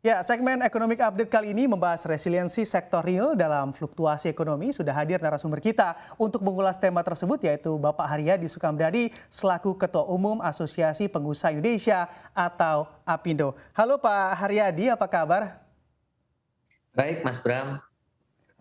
Ya, segmen Economic Update kali ini membahas resiliensi sektor real dalam fluktuasi ekonomi. Sudah hadir narasumber kita untuk mengulas tema tersebut yaitu Bapak Haryadi Sukamdhani selaku Ketua Umum Asosiasi Pengusaha Indonesia atau APindo. Halo Pak Haryadi, apa kabar? Baik, Mas Bram.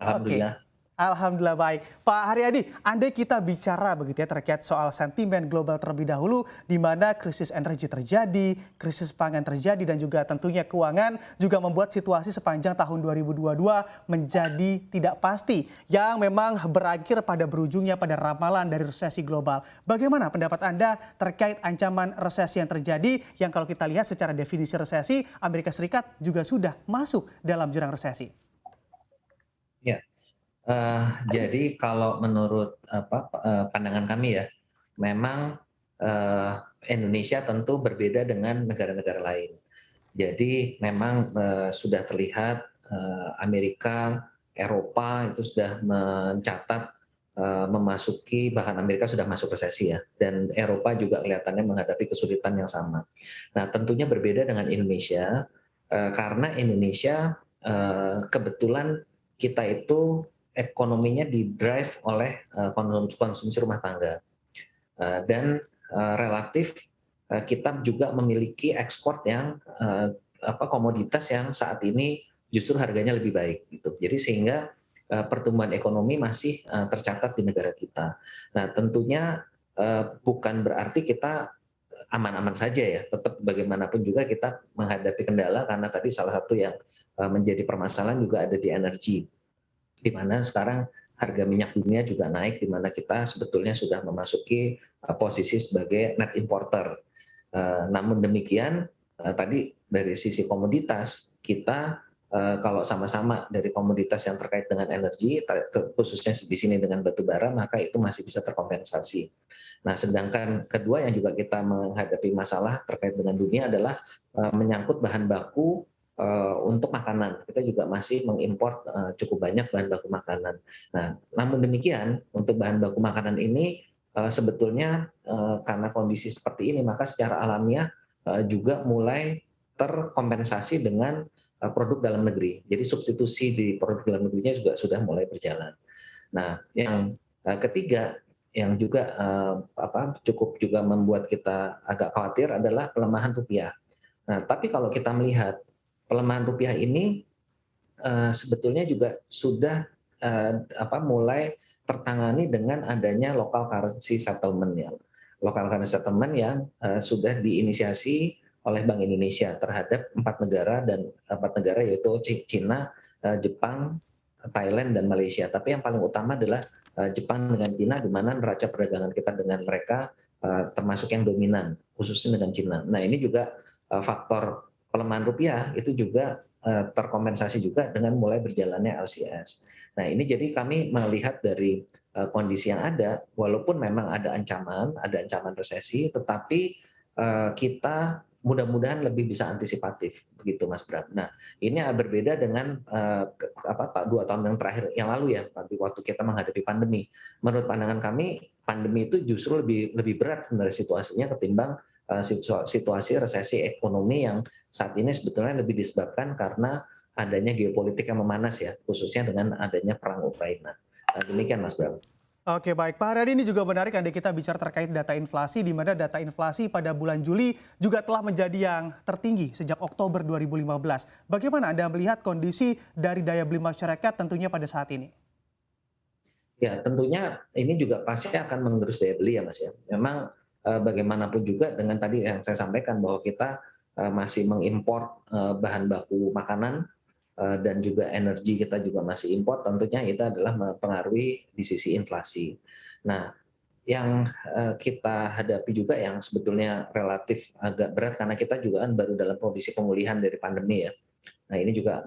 Oke, Alhamdulillah. alhamdulillah baik. Pak Haryadi, andai kita bicara begitu ya terkait soal sentimen global terlebih dahulu, di mana krisis energi terjadi, krisis pangan terjadi, dan juga tentunya keuangan juga membuat situasi sepanjang tahun 2022 menjadi tidak pasti, yang memang berakhir pada berujungnya pada ramalan dari resesi global. Bagaimana pendapat Anda terkait ancaman resesi yang terjadi, yang kalau kita lihat secara definisi resesi, Amerika Serikat juga sudah masuk dalam jurang resesi? Ya, jadi kalau menurut pandangan kami ya, memang eee, Indonesia tentu berbeda dengan negara-negara lain. Jadi memang, sudah terlihat, Amerika, Eropa itu sudah mencatat, memasuki bahkan Amerika sudah masuk resesi ya, dan Eropa juga kelihatannya menghadapi kesulitan yang sama. Nah, tentunya berbeda dengan Indonesia, karena Indonesia, kebetulan kita itu ekonominya di-drive oleh, konsumsi rumah tangga, dan, relatif, kita juga memiliki ekspor yang, komoditas yang saat ini justru harganya lebih baik gitu. Jadi sehingga, pertumbuhan ekonomi masih, tercatat di negara kita. Nah tentunya, bukan berarti kita aman-aman saja ya, tetap bagaimanapun juga kita menghadapi kendala karena tadi salah satu yang, menjadi permasalahan juga ada di energi. Di mana sekarang harga minyak dunia juga naik, di mana kita sebetulnya sudah memasuki posisi sebagai net importer. Namun demikian, tadi dari sisi komoditas kita, kalau sama-sama dari komoditas yang terkait dengan energi, khususnya di sini dengan batu bara, maka itu masih bisa terkompensasi. Nah, sedangkan kedua yang juga kita menghadapi masalah terkait dengan dunia adalah menyangkut bahan baku untuk makanan. Kita juga masih mengimpor cukup banyak bahan baku makanan. Nah, namun demikian untuk bahan baku makanan ini sebetulnya karena kondisi seperti ini maka secara alamiah juga mulai terkompensasi dengan produk dalam negeri. Jadi substitusi di produk dalam negerinya juga sudah mulai berjalan. Nah, yang ketiga yang juga cukup juga membuat kita agak khawatir adalah pelemahan rupiah. Nah, tapi kalau kita melihat pelemahan rupiah ini sebetulnya juga sudah mulai tertangani dengan adanya local currency settlement yang sudah diinisiasi oleh Bank Indonesia terhadap 4 negara, dan 4 negara yaitu Cina, Jepang, Thailand, dan Malaysia. Tapi yang paling utama adalah Jepang dengan Cina, di mana neraca perdagangan kita dengan mereka termasuk yang dominan, khususnya dengan Cina. Nah ini juga faktor pelemahan rupiah itu juga terkompensasi juga dengan mulai berjalannya LCS. Nah ini jadi kami melihat dari kondisi yang ada, walaupun memang ada ancaman resesi, tetapi kita mudah-mudahan lebih bisa antisipatif, begitu Mas Bram. Nah ini berbeda dengan 2 tahun yang terakhir yang lalu ya, waktu kita menghadapi pandemi. Menurut pandangan kami, pandemi itu justru lebih berat sebenarnya situasinya ketimbang situasi resesi ekonomi yang saat ini sebetulnya lebih disebabkan karena adanya geopolitik yang memanas ya, khususnya dengan adanya perang Ukraina. Demikian Mas Bram. Oke baik, Pak Haryadi, ini juga menarik andai kita bicara terkait data inflasi, di mana data inflasi pada bulan Juli juga telah menjadi yang tertinggi sejak Oktober 2015. Bagaimana Anda melihat kondisi dari daya beli masyarakat tentunya pada saat ini? Ya, tentunya ini juga pasti akan mengerus daya beli ya Mas ya. Memang bagaimanapun juga dengan tadi yang saya sampaikan bahwa kita masih mengimpor bahan baku makanan, dan juga energi kita juga masih impor, tentunya itu adalah mempengaruhi di sisi inflasi. Nah, yang kita hadapi juga yang sebetulnya relatif agak berat karena kita juga kan baru dalam kondisi pemulihan dari pandemi ya. Nah, ini juga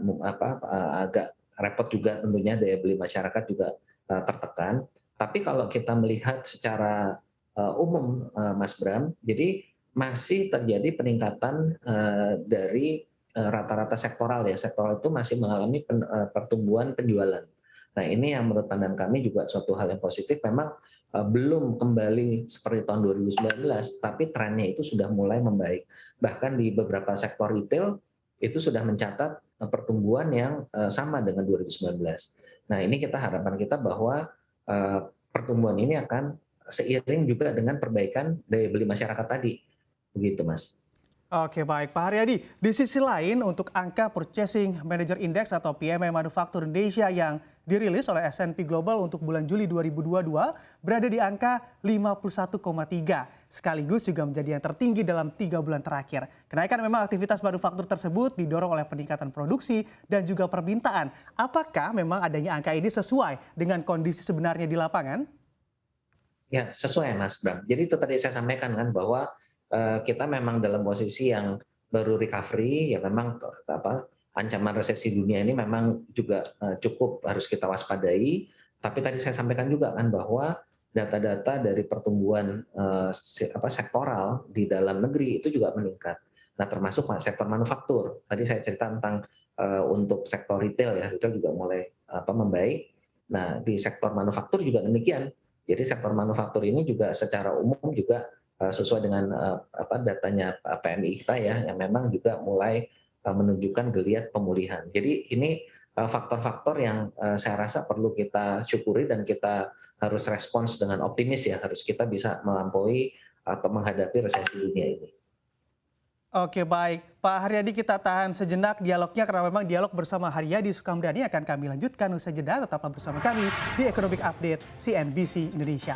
agak repot juga tentunya daya beli masyarakat juga tertekan. Tapi kalau kita melihat secara umum Mas Bram, jadi masih terjadi peningkatan dari rata-rata sektoral ya. Sektoral itu masih mengalami pertumbuhan penjualan. Nah, ini yang menurut pandangan kami juga suatu hal yang positif. Memang belum kembali seperti tahun 2019, tapi trennya itu sudah mulai membaik. Bahkan di beberapa sektor retail itu sudah mencatat pertumbuhan yang sama dengan 2019. Nah, ini harapan kita bahwa pertumbuhan ini akan seiring juga dengan perbaikan daya beli masyarakat tadi. Begitu, Mas. Oke baik, Pak Haryadi. Di sisi lain untuk angka Purchasing Manager Index atau PMI Manufaktur Indonesia yang dirilis oleh S&P Global untuk bulan Juli 2022 berada di angka 51,3 sekaligus juga menjadi yang tertinggi dalam 3 bulan terakhir. Kenaikan memang aktivitas manufaktur tersebut didorong oleh peningkatan produksi dan juga permintaan. Apakah memang adanya angka ini sesuai dengan kondisi sebenarnya di lapangan? Ya, sesuai Mas Bram. Jadi itu tadi saya sampaikan kan bahwa kita memang dalam posisi yang baru recovery, ya memang ancaman resesi dunia ini memang juga cukup harus kita waspadai. Tapi tadi saya sampaikan juga kan bahwa data-data dari pertumbuhan sektoral di dalam negeri itu juga meningkat. Nah, termasuk sektor manufaktur. Tadi saya cerita tentang untuk sektor retail ya, retail juga mulai membaik. Nah, di sektor manufaktur juga demikian. Jadi sektor manufaktur ini juga secara umum juga sesuai dengan datanya PMI kita ya, yang memang juga mulai menunjukkan geliat pemulihan. Jadi ini faktor-faktor yang saya rasa perlu kita syukuri dan kita harus respons dengan optimis ya, harus kita bisa melampaui atau menghadapi resesi dunia ini. Oke baik, Pak Haryadi kita tahan sejenak dialognya karena memang dialog bersama Haryadi Sukamdhani akan kami lanjutkan usai jeda. Tetaplah bersama kami di Economic Update CNBC Indonesia.